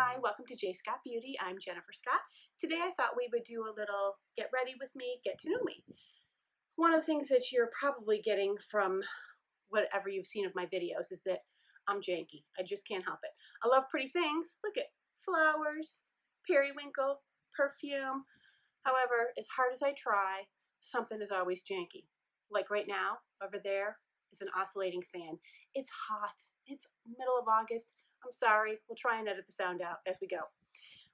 Hi, welcome to J. Scott Beauty. I'm Jennifer Scott. Today I thought we would do a little get ready with me, get to know me. One of the things that you're probably getting from whatever you've seen of my videos is that I'm janky. I just can't help it. I love pretty things. Look at flowers, periwinkle, perfume. However, as hard as I try, something is always janky. Like right now, over there is an oscillating fan. It's hot. It's middle of August. I'm sorry, we'll try and edit the sound out as we go.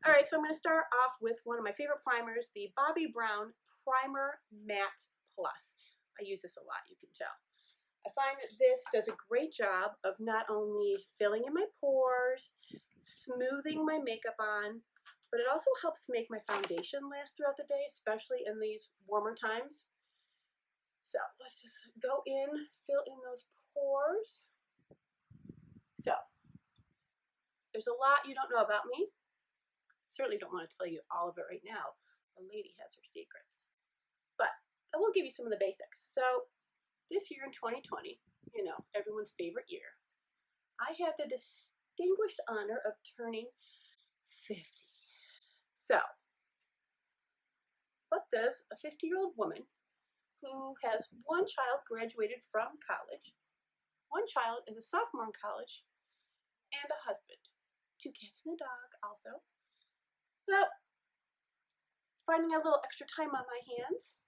All right, so I'm going to start off with one of my favorite primers, the Bobbi Brown Primer Matte Plus. I use this a lot, you can tell. I find that this does a great job of not only filling in my pores, smoothing my makeup on, but it also helps make my foundation last throughout the day, especially in these warmer times. So let's just go in, fill in those pores. So there's a lot you don't know about me. Certainly don't want to tell you all of it right now. A lady has her secrets. But I will give you some of the basics. So this year in 2020, you know, everyone's favorite year, I had the distinguished honor of turning 50. So what does a 50-year-old woman who has one child graduated from college, one child is a sophomore in college, and a husband, 2 cats and a dog also. Well, finding a little extra time on my hands,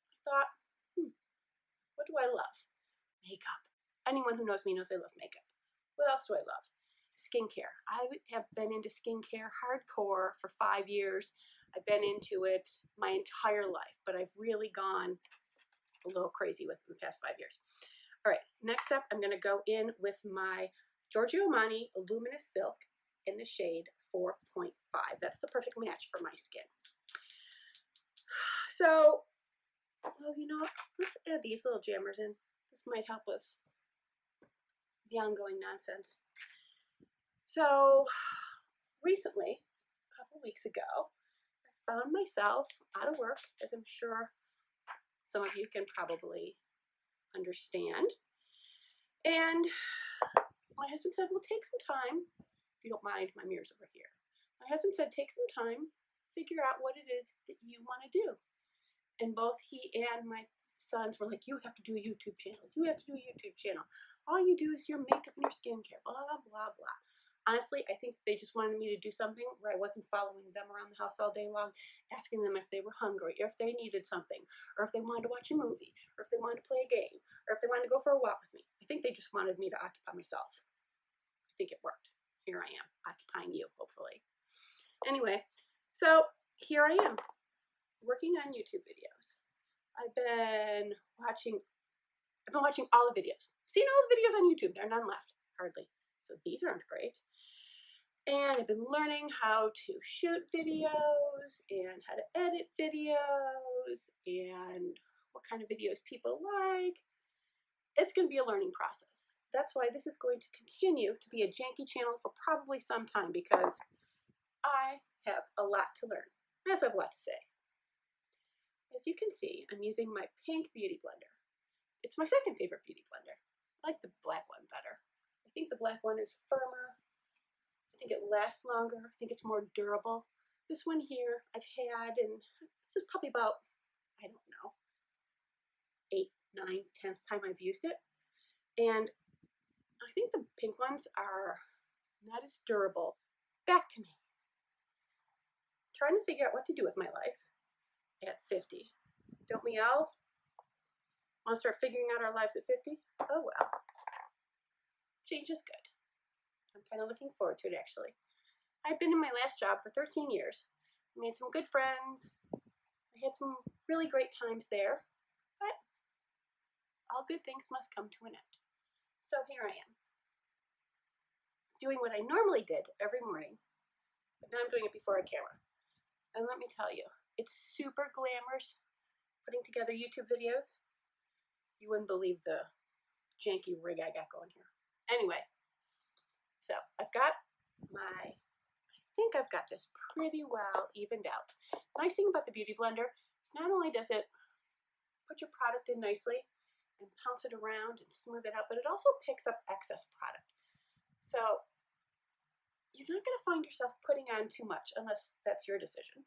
I thought, what do I love? Makeup. Anyone who knows me knows I love makeup. What else do I love? Skincare. I have been into skincare hardcore for 5 years. I've been into it my entire life, but I've really gone a little crazy with it in the past 5 years. All right, next up, I'm going to go in with my Giorgio Armani Luminous Silk in the shade 4.5. That's the perfect match for my skin. So, well, you know, let's add these little jammers in. This might help with the ongoing nonsense. So, recently, a couple weeks ago, I found myself out of work, as I'm sure some of you can probably understand. And my husband said, well, take some time. If you don't mind, my mirror's over here. My husband said, take some time, figure out what it is that you want to do. And both he and my sons were like, you have to do a YouTube channel. You have to do a YouTube channel. All you do is your makeup and your skincare, blah, blah, blah. Honestly, I think they just wanted me to do something where I wasn't following them around the house all day long, asking them if they were hungry, or if they needed something, or if they wanted to watch a movie, or if they wanted to play a game, or if they wanted to go for a walk with me. I think they just wanted me to occupy myself. I think it worked. Here I am, occupying you, hopefully. Anyway, so here I am, working on YouTube videos. I've been watching all the videos. Seen all the videos on YouTube. There are none left, hardly. So these aren't great. And I've been learning how to shoot videos and how to edit videos and what kind of videos people like. It's going to be a learning process. That's why this is going to continue to be a janky channel for probably some time, because I have a lot to learn. I also have a lot to say. As you can see, I'm using my pink beauty blender. It's my second favorite beauty blender. I like the black one better. I think the black one is firmer. I think it lasts longer. I think it's more durable. This one here I've had, and this is probably about, I don't know, 8th, 9th, 10th time I've used it. And I think the pink ones are not as durable. Back to me. Trying to figure out what to do with my life at 50. Don't we all want to start figuring out our lives at 50? Oh well. Change is good. I'm kind of looking forward to it, actually. I've been in my last job for 13 years. I made some good friends. I had some really great times there. But all good things must come to an end. So here I am, doing what I normally did every morning, but now I'm doing it before a camera. And let me tell you, it's super glamorous putting together YouTube videos. You wouldn't believe the janky rig I got going here. Anyway, so I think I've got this pretty well evened out. The nice thing about the Beauty Blender is not only does it put your product in nicely and pounce it around and smooth it out, but it also picks up excess product. So you're not going to find yourself putting on too much unless that's your decision.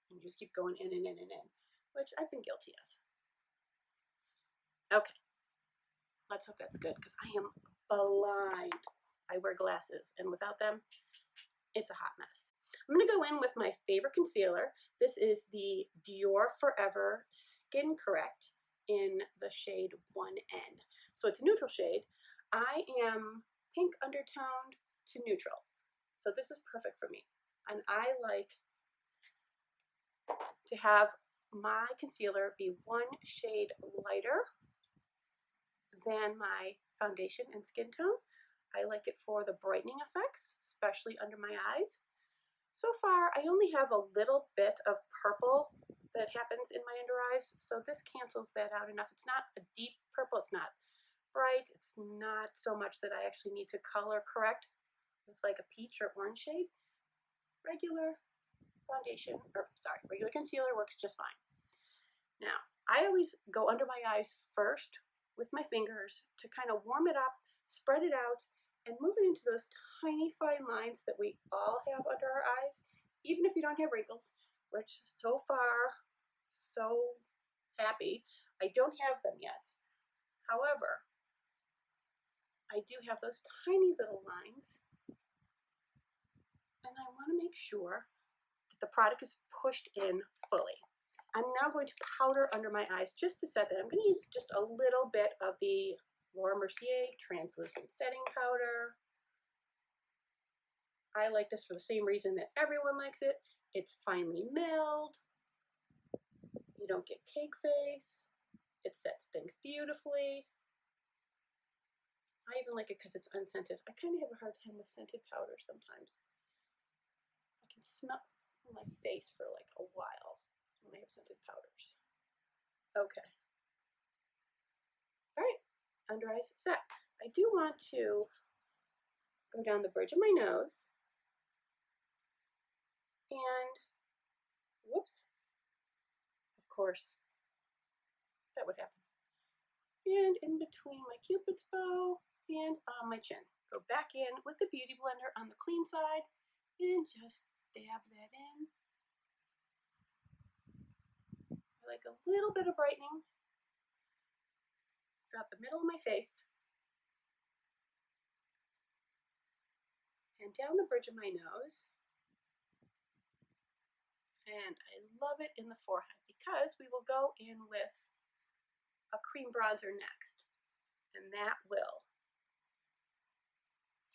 And you just keep going in and in and in, which I've been guilty of. Okay, let's hope that's good because I am blind. I wear glasses, and without them, it's a hot mess. I'm going to go in with my favorite concealer. This is the Dior Forever Skin Correct in the shade 1N. So it's a neutral shade. I am pink undertoned to neutral. So this is perfect for me. And I like to have my concealer be one shade lighter than my foundation and skin tone. I like it for the brightening effects, especially under my eyes. So far, I only have a little bit of purple that happens in my under eyes, so this cancels that out enough. It's not a deep purple, it's not bright, it's not so much that I actually need to color correct with like a peach or orange shade. Regular foundation, or sorry, regular concealer works just fine. Now, I always go under my eyes first with my fingers to kind of warm it up, spread it out, and move it into those tiny fine lines that we all have under our eyes, even if you don't have wrinkles, which so far, so happy, I don't have them yet. However, I do have those tiny little lines, and I want to make sure that the product is pushed in fully. I'm now going to powder under my eyes just to set that. I'm going to use just a little bit of the Laura Mercier translucent setting powder. I like this for the same reason that everyone likes it. It's finely milled. You don't get cake face. It sets things beautifully. I even like it because it's unscented. I kind of have a hard time with scented powder sometimes. I can smell my face for like a while when I have scented powders. Okay. All right, under eyes set. I do want to go down the bridge of my nose and, whoops, of course, that would happen. And in between my Cupid's bow and on my chin. Go back in with the Beauty Blender on the clean side and just dab that in. I like a little bit of brightening throughout the middle of my face and down the bridge of my nose. And I love it in the forehead because we will go in with a cream bronzer next, and that will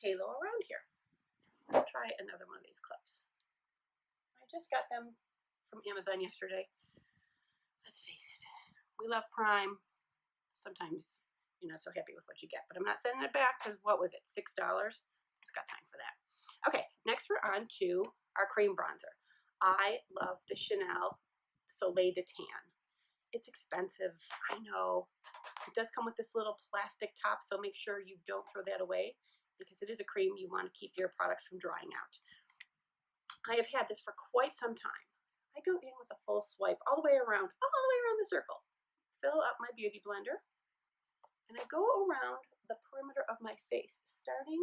halo around here. Let's try another one of these clips. I just got them from Amazon yesterday. Let's face it, we love Prime. Sometimes you're not so happy with what you get, but I'm not sending it back because what was it, $6? Just got time for that. Okay, next we're on to our cream bronzer. I love the Chanel Soleil de Tan. It's expensive, I know. It does come with this little plastic top, so make sure you don't throw that away because it is a cream. You want to keep your products from drying out. I have had this for quite some time. I go in with a full swipe all the way around the circle. Fill up my Beauty Blender, and I go around the perimeter of my face, starting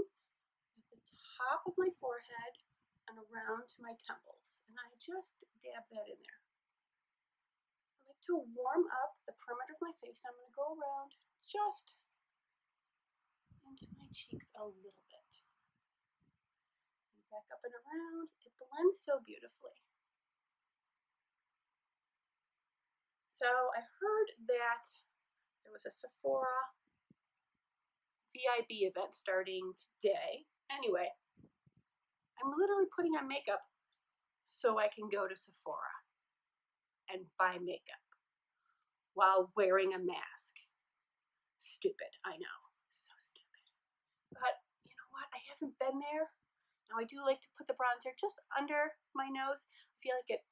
at the top of my forehead and around to my temples, and I just dab that in there. I like to warm up the perimeter of my face. I'm going to go around just into my cheeks a little bit. And back up and around. It blends so beautifully. So I heard that there was a Sephora VIB event starting today. Anyway, I'm literally putting on makeup so I can go to Sephora and buy makeup while wearing a mask. Stupid, I know, so stupid. But you know what, I haven't been there. Now I do like to put the bronzer just under my nose. I feel like it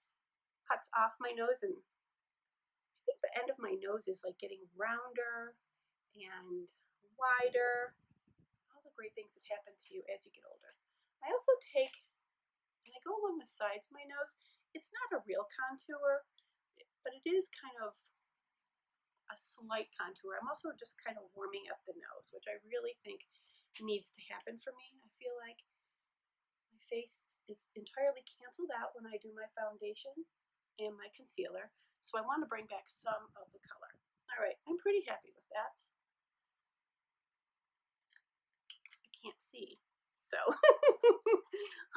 cuts off my nose, and I think the end of my nose is like getting rounder and wider. All the great things that happen to you as you get older. I also take, and I go along the sides of my nose. It's not a real contour, but it is kind of a slight contour. I'm also just kind of warming up the nose, which I really think needs to happen for me. I feel like my face is entirely canceled out when I do my foundation and my concealer, so I want to bring back some of the color. All right, I'm pretty happy with that. I can't see, so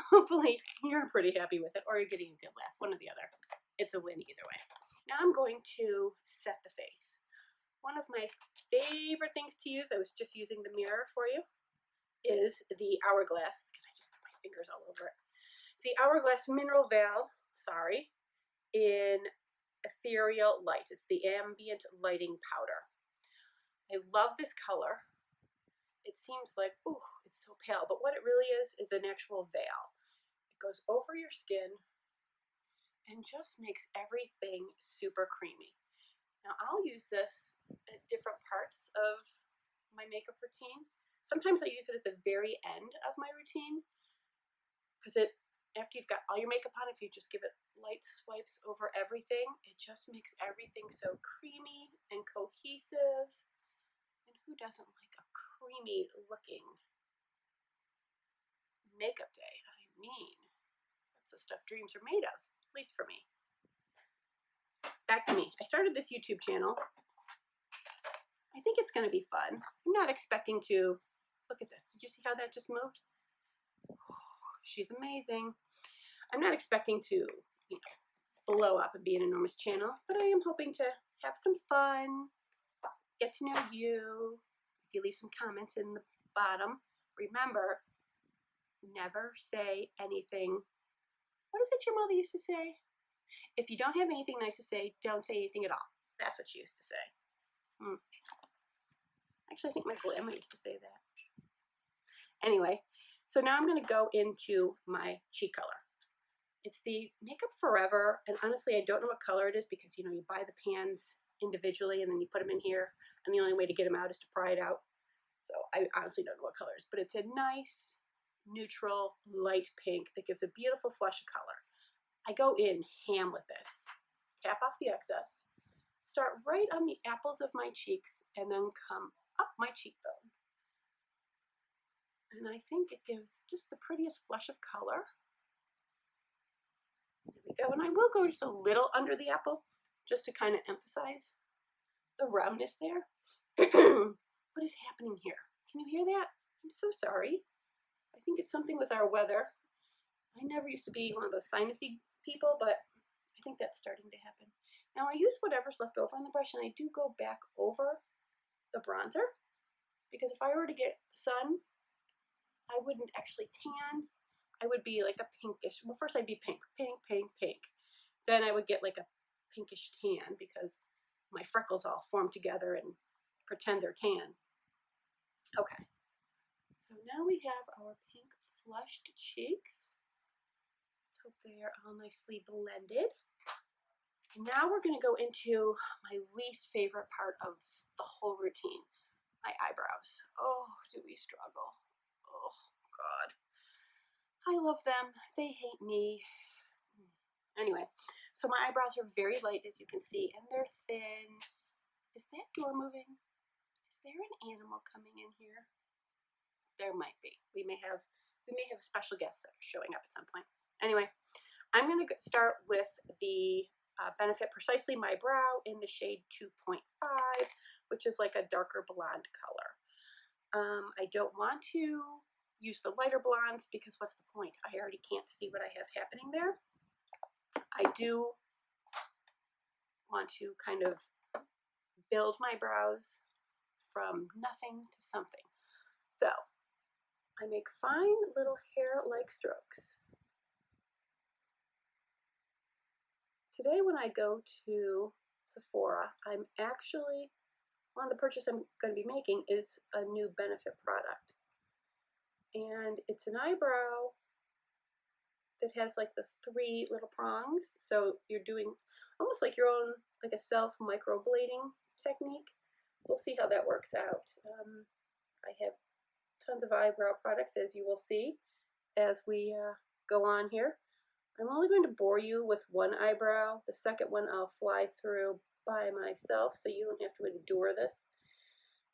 hopefully you're pretty happy with it, or you're getting a good laugh, one or the other. It's a win either way. Now I'm going to set the face. One of my favorite things to use, I was just using the mirror for you, is the Hourglass. Can I just get my fingers all over it? It's the Hourglass Mineral Veil, in Ethereal Light. It's the Ambient Lighting Powder. I love this color. It seems like, ooh, it's so pale, but what it really is an actual veil. It goes over your skin and just makes everything super creamy. Now I'll use this at different parts of my makeup routine. Sometimes I use it at the very end of my routine because after you've got all your makeup on, if you just give it light swipes over everything, it just makes everything so creamy and cohesive. And who doesn't like a creamy looking makeup day? I mean, that's the stuff dreams are made of, at least for me. Back to me. I started this YouTube channel. I think it's going to be fun. I'm not expecting to, look at this. Did you see how that just moved? She's amazing. I'm not expecting to, blow up and be an enormous channel, but I am hoping to have some fun, get to know you. If you leave some comments in the bottom, remember, never say anything. What is it your mother used to say? If you don't have anything nice to say, don't say anything at all. That's what she used to say. Actually, I think my grandma used to say that. Anyway, so now I'm going to go into my cheek color. It's the Makeup Forever, and honestly, I don't know what color it is because, you buy the pans individually and then you put them in here, and the only way to get them out is to pry it out. So I honestly don't know what color it is, but it's a nice, neutral, light pink that gives a beautiful flush of color. I go in ham with this. Tap off the excess, start right on the apples of my cheeks, and then come up my cheekbone. And I think it gives just the prettiest flush of color. There we go. And I will go just a little under the apple, just to kind of emphasize the roundness there. What is happening here? Can you hear that? I'm so sorry. I think it's something with our weather. I never used to be one of those sinusy people, but I think that's starting to happen. Now I use whatever's left over on the brush, and I do go back over the bronzer, because if I were to get sun, I wouldn't actually tan. I would be like a pinkish, well, first I'd be pink, pink, pink, pink. Then I would get like a pinkish tan because my freckles all form together and pretend they're tan. Okay, so now we have our pink flushed cheeks. Let's hope they are all nicely blended. Now we're going to go into my least favorite part of the whole routine, my eyebrows. Oh, do we struggle? Oh, God. I love them. They hate me. Anyway, so my eyebrows are very light, as you can see, and they're thin. Is that door moving? Is there an animal coming in here? There might be. We may have special guests that are showing up at some point. Anyway, I'm going to start with the Benefit Precisely My Brow in the shade 2.5, which is like a darker blonde color. I don't want to use the lighter blondes because what's the point? I already can't see what I have happening there. I do want to kind of build my brows from nothing to something. So I make fine little hair-like strokes. Today when I go to Sephora, one of the purchases I'm going to be making is a new Benefit product. And it's an eyebrow that has like the 3 little prongs. So you're doing almost like your own, like a self microblading technique. We'll see how that works out. I have tons of eyebrow products, as you will see as we go on here. I'm only going to bore you with one eyebrow. The second one I'll fly through by myself, so you don't have to endure this.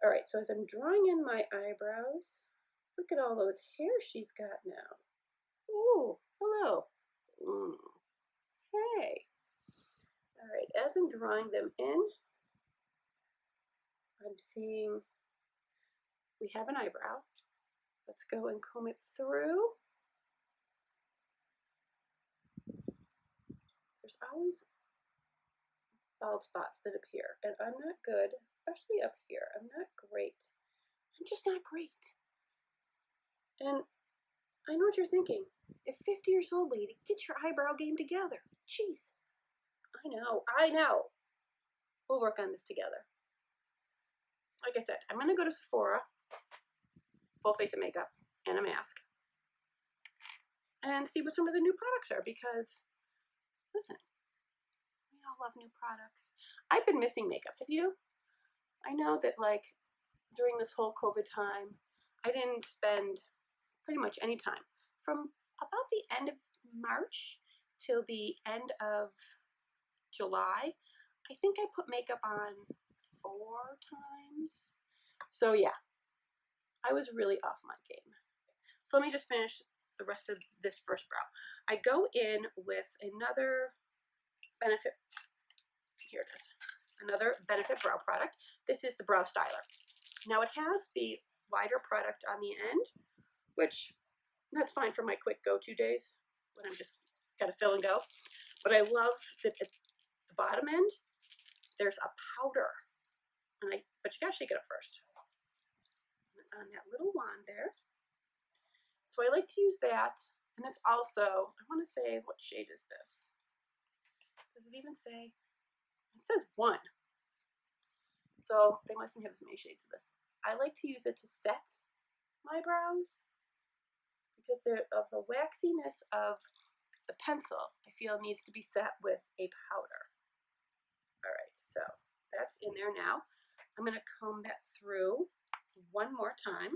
All right, so as I'm drawing in my eyebrows, look at all those hairs she's got now. Ooh, hello. Mm, hey. All right, as I'm drawing them in, I'm seeing we have an eyebrow. Let's go and comb it through. There's always bald spots that appear, and I'm not good, especially up here. I'm not great. I'm just not great. And I know what you're thinking. If 50 years old, lady, get your eyebrow game together. Jeez. I know. We'll work on this together. Like I said, I'm going to go to Sephora, full face of makeup, and a mask, and see what some of the new products are, because, listen, we all love new products. I've been missing makeup. Have you? I know that, like, during this whole COVID time, I didn't spend pretty much any time. From about the end of March till the end of July, I think I put makeup on 4 times. So yeah, I was really off my game. So let me just finish the rest of this first brow. I go in with another Benefit, here it is, another Benefit brow product. This is the Brow Styler. Now it has the wider product on the end, which that's fine for my quick go-to days when I'm just gotta fill and go. But I love that at the bottom end, there's a powder, but you gotta shake it up first. And it's on that little wand there. So I like to use that, and it's also, I want to say, what shade is this? Does it even say? It says 1. So they mustn't have as many shades of this. I like to use it to set my brows because they're of the waxiness of the pencil. I feel needs to be set with a powder. All right, so that's in there now. I'm going to comb that through one more time.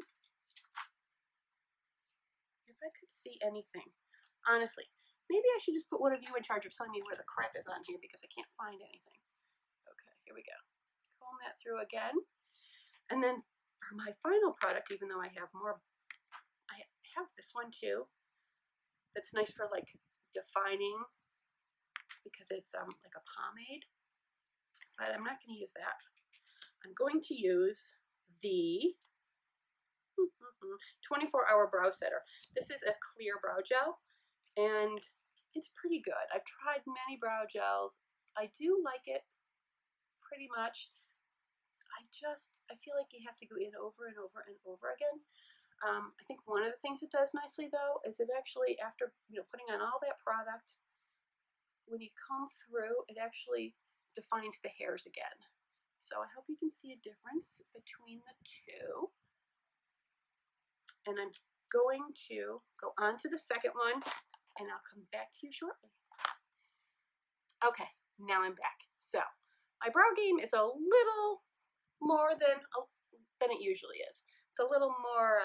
If I could see anything, honestly, maybe I should just put one of you in charge of telling me where the crap is on here because I can't find anything. Okay, here we go. Comb that through again. And then for my final product, even though I have more, I have this one too. That's nice for like defining because it's like a pomade, but I'm not going to use that. I'm going to use the 24-hour brow setter. This is a clear brow gel, and it's pretty good. I've tried many brow gels. I do like it pretty much. I feel like you have to go in over and over and over again. I think one of the things it does nicely though is it actually, after putting on all that product, when you comb through, it actually defines the hairs again. So I hope you can see a difference between the two. And I'm going to go on to the second one, and I'll come back to you shortly. Okay, now I'm back. So my brow game is a little more than it usually is. It's a little more,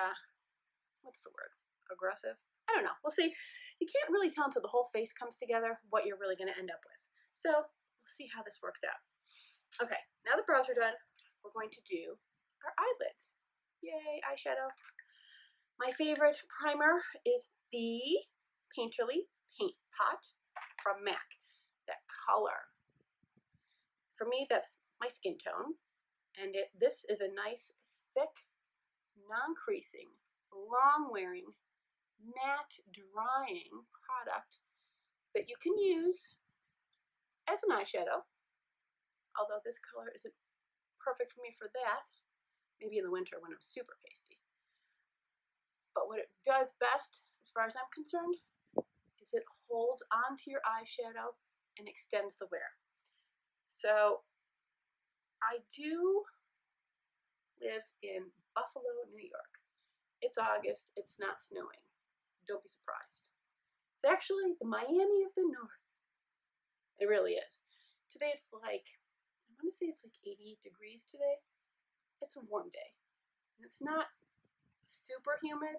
what's the word? Aggressive? I don't know. We'll see. You can't really tell until the whole face comes together what you're really going to end up with. So we'll see how this works out. Okay, now the brows are done. We're going to do our eyelids. Yay, eyeshadow. My favorite primer is the Painterly Paint Pot from MAC. That color. For me, that's my skin tone. And this is a nice, thick, non-creasing, long-wearing, matte drying product that you can use as an eyeshadow. Although this color isn't perfect for me for that. Maybe in the winter when I'm super pasty. But what it does best, as far as I'm concerned, is it holds onto your eyeshadow and extends the wear. So I do live in Buffalo, New York. It's August, it's not snowing. Don't be surprised. It's actually the Miami of the North. It really is. Today it's like, I want to say it's like 88 degrees today. It's a warm day. And it's not super humid,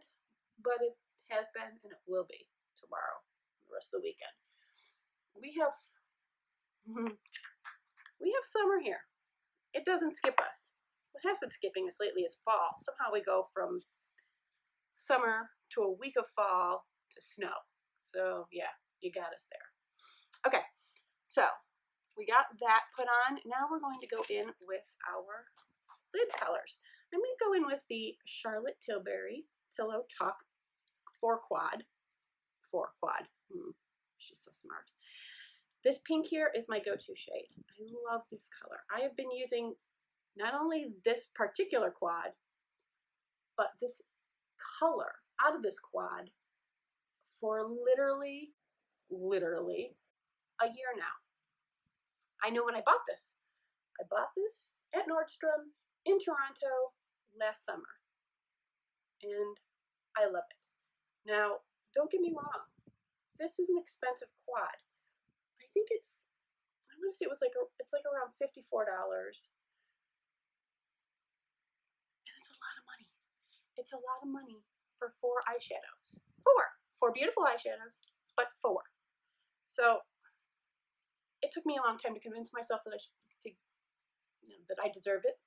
but it has been and it will be tomorrow, the rest of the weekend. We have summer here. It doesn't skip us. What has been skipping us lately is fall. Somehow we go from summer to a week of fall to snow. So yeah, you got us there. Okay, so we got that put on. Now we're going to go in with our lid colors. I'm going to go in with the Charlotte Tilbury Pillow Talk 4 Quad. She's so smart. This pink here is my go-to shade. I love this color. I have been using not only this particular quad, but this color out of this quad for literally a year now. I know when I bought this. I bought this at Nordstrom in Toronto last summer, and I love it. Now, don't get me wrong. This is an expensive quad. I think it's, I want to say it's like around $54. And it's a lot of money. It's a lot of money for 4 eyeshadows. 4 beautiful eyeshadows, but 4. So it took me a long time to convince myself that that I deserved it.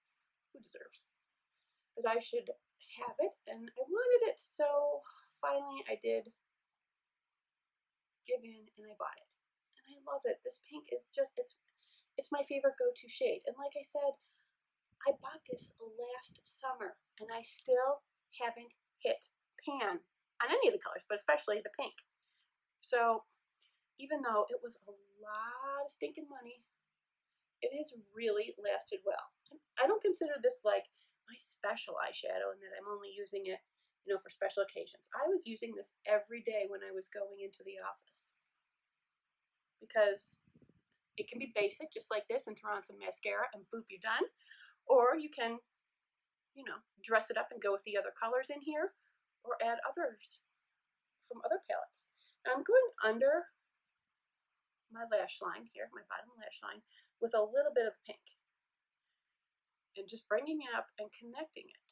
Who deserves? That I should have it, and I wanted it. So finally, I did give in, and I bought it, and I love it. This pink is just it's my favorite go-to shade. And like I said, I bought this last summer, and I still haven't hit pan on any of the colors, but especially the pink. So even though it was a lot of stinking money, it has really lasted well. I don't consider this like my special eyeshadow and that I'm only using it, for special occasions. I was using this every day when I was going into the office because it can be basic, just like this, and throw on some mascara and boop, you're done. Or you can, dress it up and go with the other colors in here, or add others from other palettes. Now I'm going under my lash line here, my bottom lash line, with a little bit of pink, and just bringing it up and connecting it.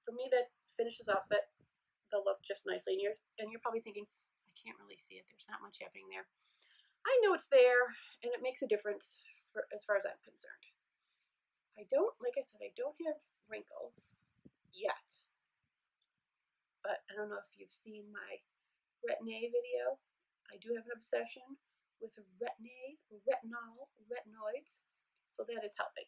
For me, that finishes off the look just nicely. And you're probably thinking, I can't really see it. There's not much happening there. I know it's there, and it makes a difference as far as I'm concerned. Like I said, I don't have wrinkles yet. But I don't know if you've seen my retin-A video. I do have an obsession with retin-A, retinoids, so that is helping.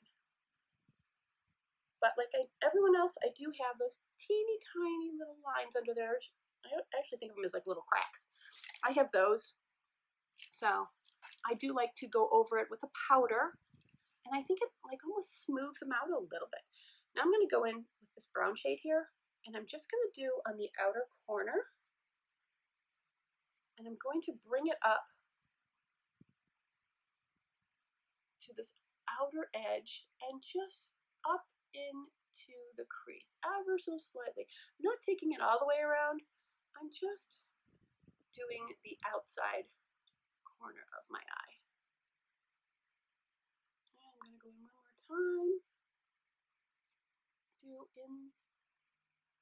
But like everyone else, I do have those teeny tiny little lines under there. I actually think of them as like little cracks. I have those. So I do like to go over it with a powder, and I think it like almost smooths them out a little bit. Now I'm going to go in with this brown shade here, and I'm just going to do on the outer corner, and I'm going to bring it up to this outer edge and just up into the crease ever so slightly. I'm not taking it all the way around. I'm just doing the outside corner of my eye. And I'm going to go in one more time. Do in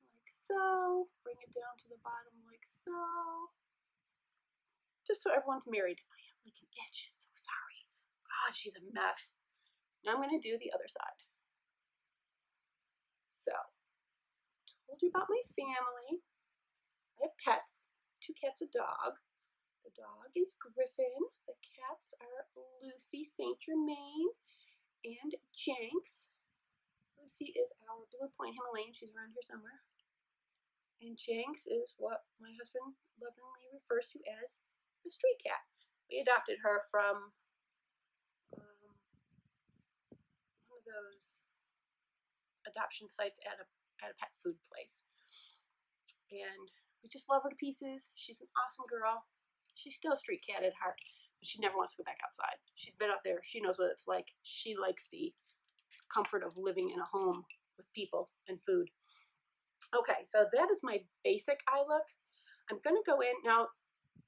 like so. Bring it down to the bottom like so. Just so everyone's married. I have like an itch. So sorry. God, she's a mess. Now I'm going to do the other side. So, told you about my family. I have pets, 2 cats, a dog. The dog is Griffin. The cats are Lucy, Saint Germain, and Jenks. Lucy is our Blue Point Himalayan. She's around here somewhere. And Jenks is what my husband lovingly refers to as the street cat. We adopted her from one of those adoption sites at a pet food place. And we just love her to pieces. She's an awesome girl. She's still a street cat at heart, but she never wants to go back outside. She's been out there. She knows what it's like. She likes the comfort of living in a home with people and food. Okay, so that is my basic eye look. I'm going to go in. Now,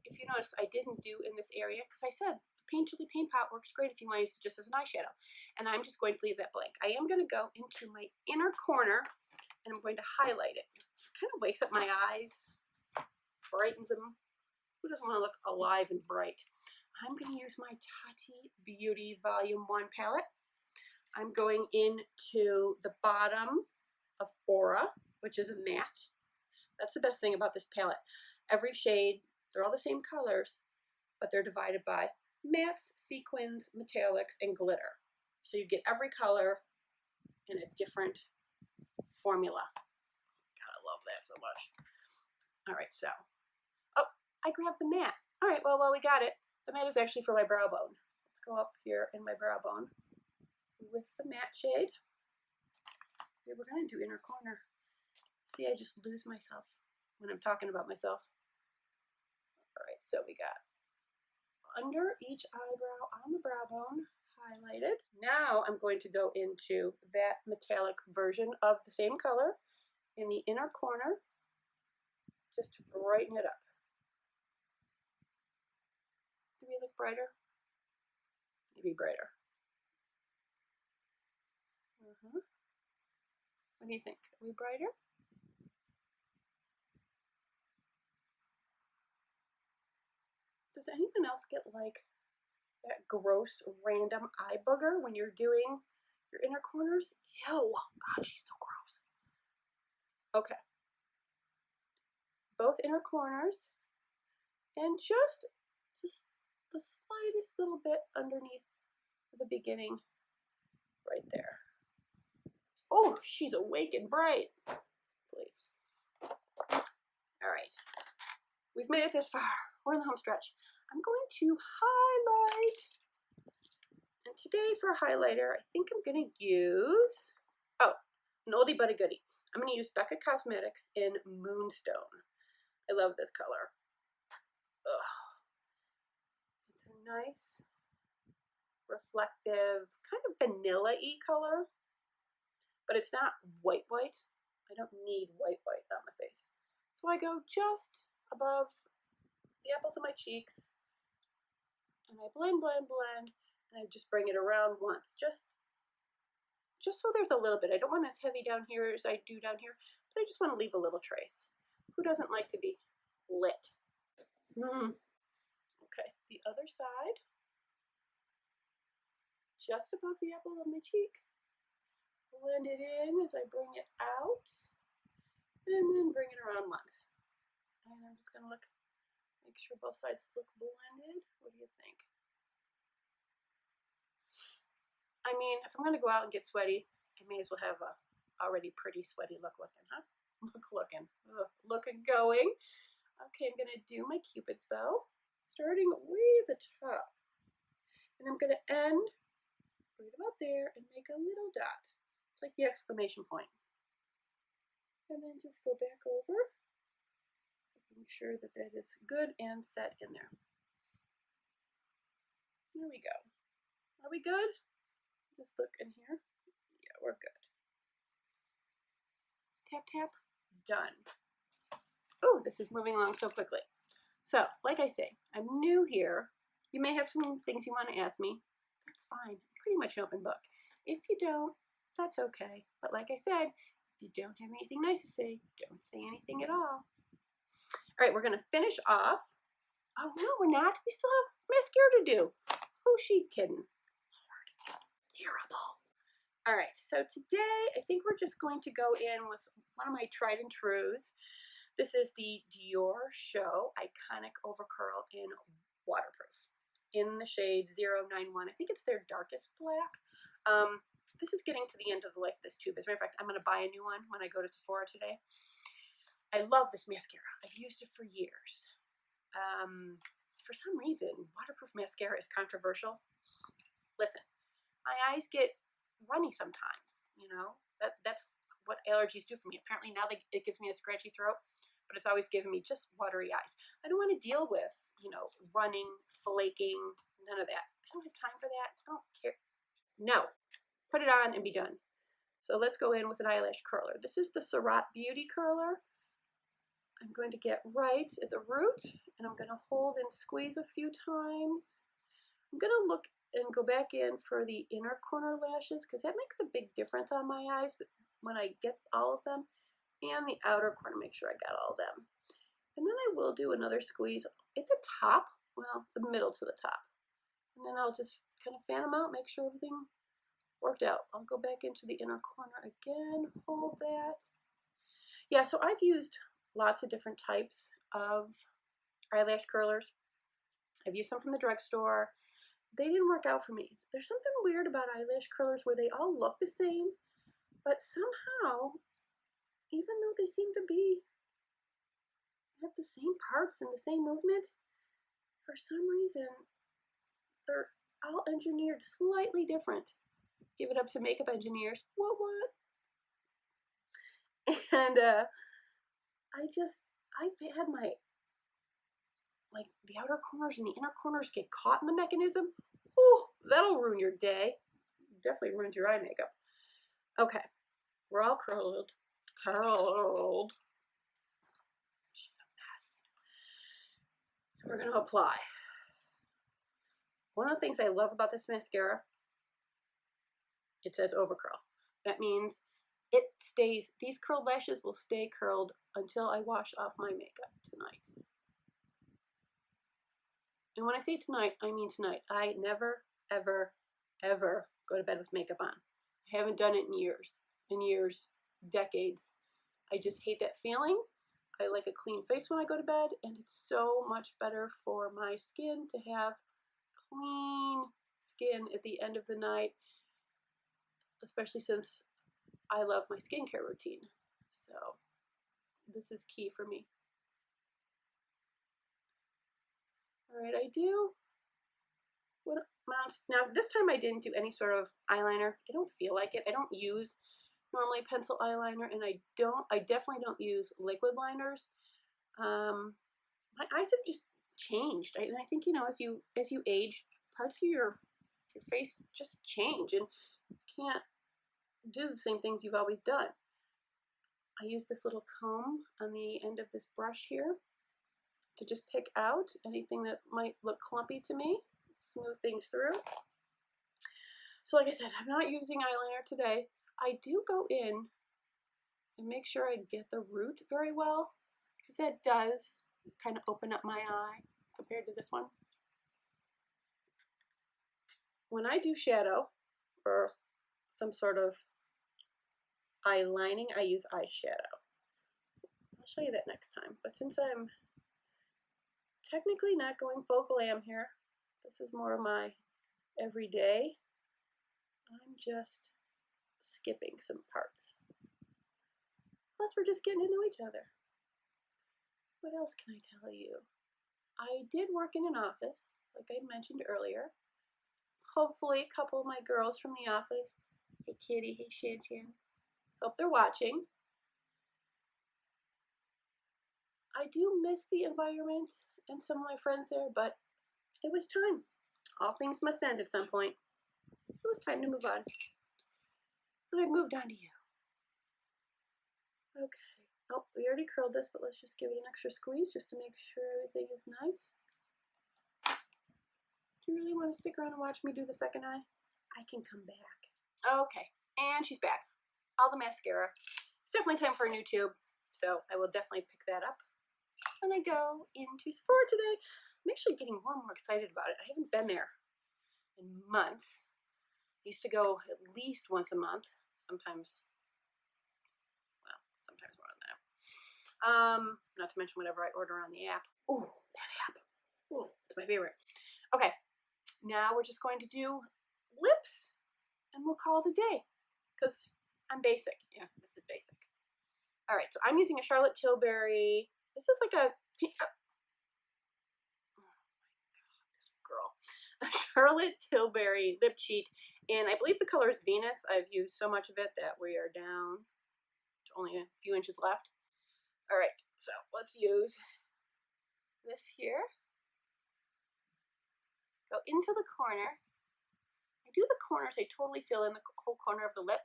if you notice, I didn't do in this area because I said the Paint Chili Paint Pot works great if you want to use it just as an eyeshadow. And I'm just going to leave that blank. I am going to go into my inner corner, and I'm going to highlight it. It kind of wakes up my eyes, brightens them. Who doesn't want to look alive and bright? I'm going to use my Tati Beauty Volume 1 palette. I'm going into the bottom of Aura, which is a matte. That's the best thing about this palette. Every shade, they're all the same colors, but they're divided by mattes, sequins, metallics, and glitter. So you get every color in a different formula. God, I love that so much. All right, so, oh, I grabbed the matte. All right, well, we got it. The matte is actually for my brow bone. Let's go up here in my brow bone with the matte shade. Okay, we're gonna do inner corner. See, I just lose myself when I'm talking about myself. All right, so we got under each eyebrow on the brow bone, highlighted. Now I'm going to go into that metallic version of the same color in the inner corner, just to brighten it up. Do we look brighter? Maybe brighter. What do you think? Are we brighter? Does anyone else get like that gross random eye booger when you're doing your inner corners? Ew, God, she's so gross. Okay. Both inner corners, and just the slightest little bit underneath the beginning right there. Oh, she's awake and bright. Please. All right. We've made it this far. We're in the home stretch. I'm going to highlight. And today for a highlighter, I think I'm going to use, oh, an oldie but a goodie. I'm going to use Becca Cosmetics in Moonstone. I love this color. Ugh. It's a nice, reflective, kind of vanilla-y color, but it's not white. I don't need white on my face. So I go just above the apples of my cheeks, and I blend, and I just bring it around once, just so there's a little bit. I don't want as heavy down here as I do down here, but I just want to leave a little trace. Who doesn't like to be lit? Okay, the other side, just above the apple of my cheek. Blend it in as I bring it out, and then bring it around once. And I'm just gonna make sure both sides look blended. What do you think? I mean, if I'm gonna go out and get sweaty, I may as well have a already pretty sweaty look looking, huh? Look and going. Okay, I'm gonna do my Cupid's bow, starting way at the top. And I'm gonna end right about there and make a little dot. It's like the exclamation point. And then just go back over, making sure that that is good and set in there. There we go. Are we good? Just look in here. Yeah, we're good. Tap, tap, done. Oh, this is moving along so quickly. So, like I say, I'm new here. You may have some things you want to ask me. That's fine. I'm pretty much an open book. If you don't, that's okay. But like I said, if you don't have anything nice to say, don't say anything at all. All right, we're going to finish off. Oh, no, we're not. We still have mascara to do. Who's she kidding? Lord, terrible. All right, so today I think we're just going to go in with one of my tried and trues. This is the Dior Show Iconic Overcurl in Waterproof in the shade 091. I think it's their darkest black. This is getting to the end of the life of this tube. As a matter of fact, I'm going to buy a new one when I go to Sephora today. I love this mascara. I've used it for years. For some reason, waterproof mascara is controversial. Listen, my eyes get runny sometimes, you know. That's what allergies do for me. Apparently now it gives me a scratchy throat, but it's always given me just watery eyes. I don't want to deal with, you know, running, flaking, none of that. I don't have time for that. I don't care. No. Put it on and be done. So let's go in with an eyelash curler. This is the Surratt Beauty Curler. I'm going to get right at the root, and I'm going to hold and squeeze a few times. I'm going to look and go back in for the inner corner lashes, because that makes a big difference on my eyes when I get all of them, and the outer corner, make sure I got all of them. And then I will do another squeeze at the top, well, the middle to the top. And then I'll just kind of fan them out, make sure everything worked out. I'll go back into the inner corner again, hold that. Yeah, so I've used lots of different types of eyelash curlers. I've used some from the drugstore. They didn't work out for me. There's something weird about eyelash curlers where they all look the same, but somehow, even though they seem to be have the same parts and the same movement, for some reason, they're all engineered slightly different. Give it up to makeup engineers. What? And I've had my, like, the outer corners and the inner corners get caught in the mechanism. Oh, that'll ruin your day. Definitely ruins your eye makeup. Okay, we're all curled. She's a mess. We're gonna apply. One of the things I love about this mascara, it says overcurl. That means it stays, these curled lashes will stay curled until I wash off my makeup tonight. And when I say tonight, I mean tonight. I never, ever, ever go to bed with makeup on. I haven't done it in years, decades. I just hate that feeling. I like a clean face when I go to bed, and it's so much better for my skin to have clean skin at the end of the night, especially since I love my skincare routine. So this is key for me. All right, I do. Now this time I didn't do any sort of eyeliner. I don't feel like it. I don't use normally pencil eyeliner, and I definitely don't use liquid liners. My eyes have just changed, and I think, you know, as you age, parts of your face just change, and can't do the same things you've always done. I use this little comb on the end of this brush here to just pick out anything that might look clumpy to me, smooth things through. So like I said, I'm not using eyeliner today. I do go in and make sure I get the root very well, because that does kind of open up my eye compared to this one. When I do shadow or some sort of eye lining, I use eyeshadow. I'll show you that next time. But since I'm technically not going full glam here, this is more of my everyday, I'm just skipping some parts. Plus, we're just getting to know each other. What else can I tell you? I did work in an office, like I mentioned earlier. Hopefully, a couple of my girls from the office, hey Kitty, hey Shan, hope they're watching. I do miss the environment and some of my friends there, but it was time. All things must end at some point. So it was time to move on. And I've moved on to you. Okay. Oh, we already curled this, but let's just give it an extra squeeze just to make sure everything is nice. Do you really want to stick around and watch me do the second eye? I can come back. Okay, and she's back. All the mascara. It's definitely time for a new tube, so I will definitely pick that up when I go into Sephora today. I'm actually getting more and more excited about it. I haven't been there in months. I used to go at least once a month, sometimes more than that. Not to mention whatever I order on the app. Ooh, that app. Ooh, it's my favorite. Okay, now we're just going to do lips, and we'll call it a day, because I'm basic. Yeah, this is basic. All right, so I'm using a Charlotte Tilbury. This is like a, oh my God, this girl. A Charlotte Tilbury lip cheat, and I believe the color is Venus. I've used so much of it that we are down to only a few inches left. All right, so let's use this here. Go into the corner. I do the corners, I totally fill in the whole corner of the lip.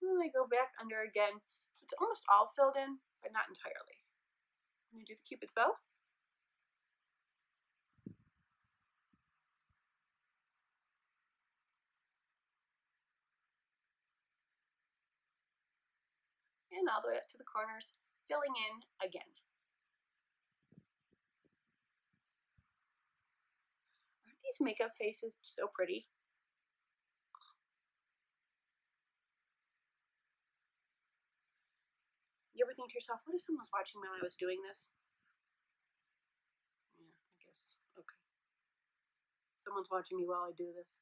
And then I go back under again. It's almost all filled in, but not entirely. I'm going to do the Cupid's bow. And all the way up to the corners, filling in again. these makeup faces so pretty? You ever think to yourself, what if someone's watching while I was doing this? Yeah, I guess. Okay. Someone's watching me while I do this.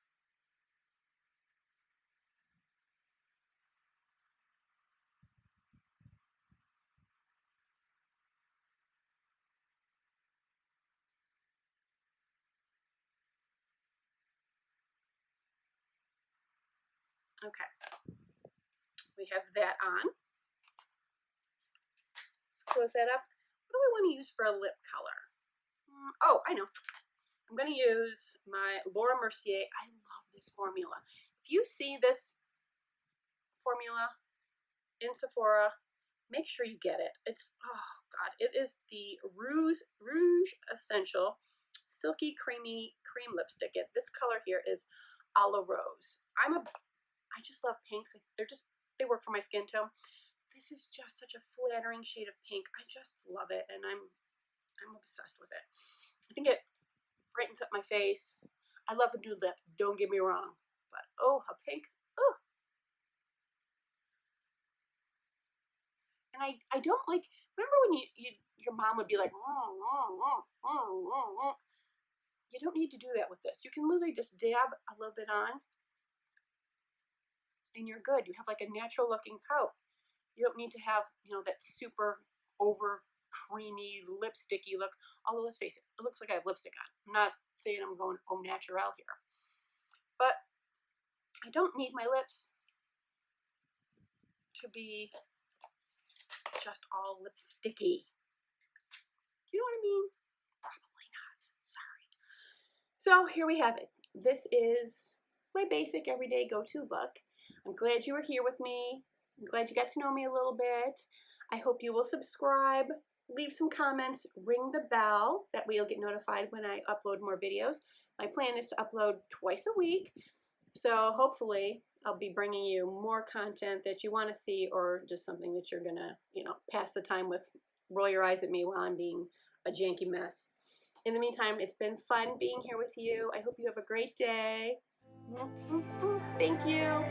Okay. We have that on. Let's close that up. What do I want to use for a lip color? Oh, I know. I'm going to use my Laura Mercier. I love this formula. If you see this formula in Sephora, make sure you get it. It's, oh God, it is the Rouge Essential Silky Creamy Cream Lipstick. This color here is a la Rose. I just love pinks. They work for my skin tone. This is just such a flattering shade of pink. I just love it, and I'm obsessed with it. I think it brightens up my face. I love a nude lip, don't get me wrong, but oh, a pink, oh. And I don't like, remember when your mom would be like, you don't need to do that with this. You can literally just dab a little bit on and you're good. You have like a natural looking pout. You don't need to have, that super over creamy lipsticky look. Although let's face it, it looks like I have lipstick on. I'm not saying I'm going au naturel here, but I don't need my lips to be just all lipsticky. Do you know what I mean? Probably not. Sorry. So here we have it. This is my basic everyday go-to look. I'm glad you were here with me. I'm glad you got to know me a little bit. I hope you will subscribe, leave some comments, ring the bell. That way you'll get notified when I upload more videos. My plan is to upload twice a week. So hopefully I'll be bringing you more content that you want to see, or just something that you're going to, pass the time with, roll your eyes at me while I'm being a janky mess. In the meantime, it's been fun being here with you. I hope you have a great day. Thank you.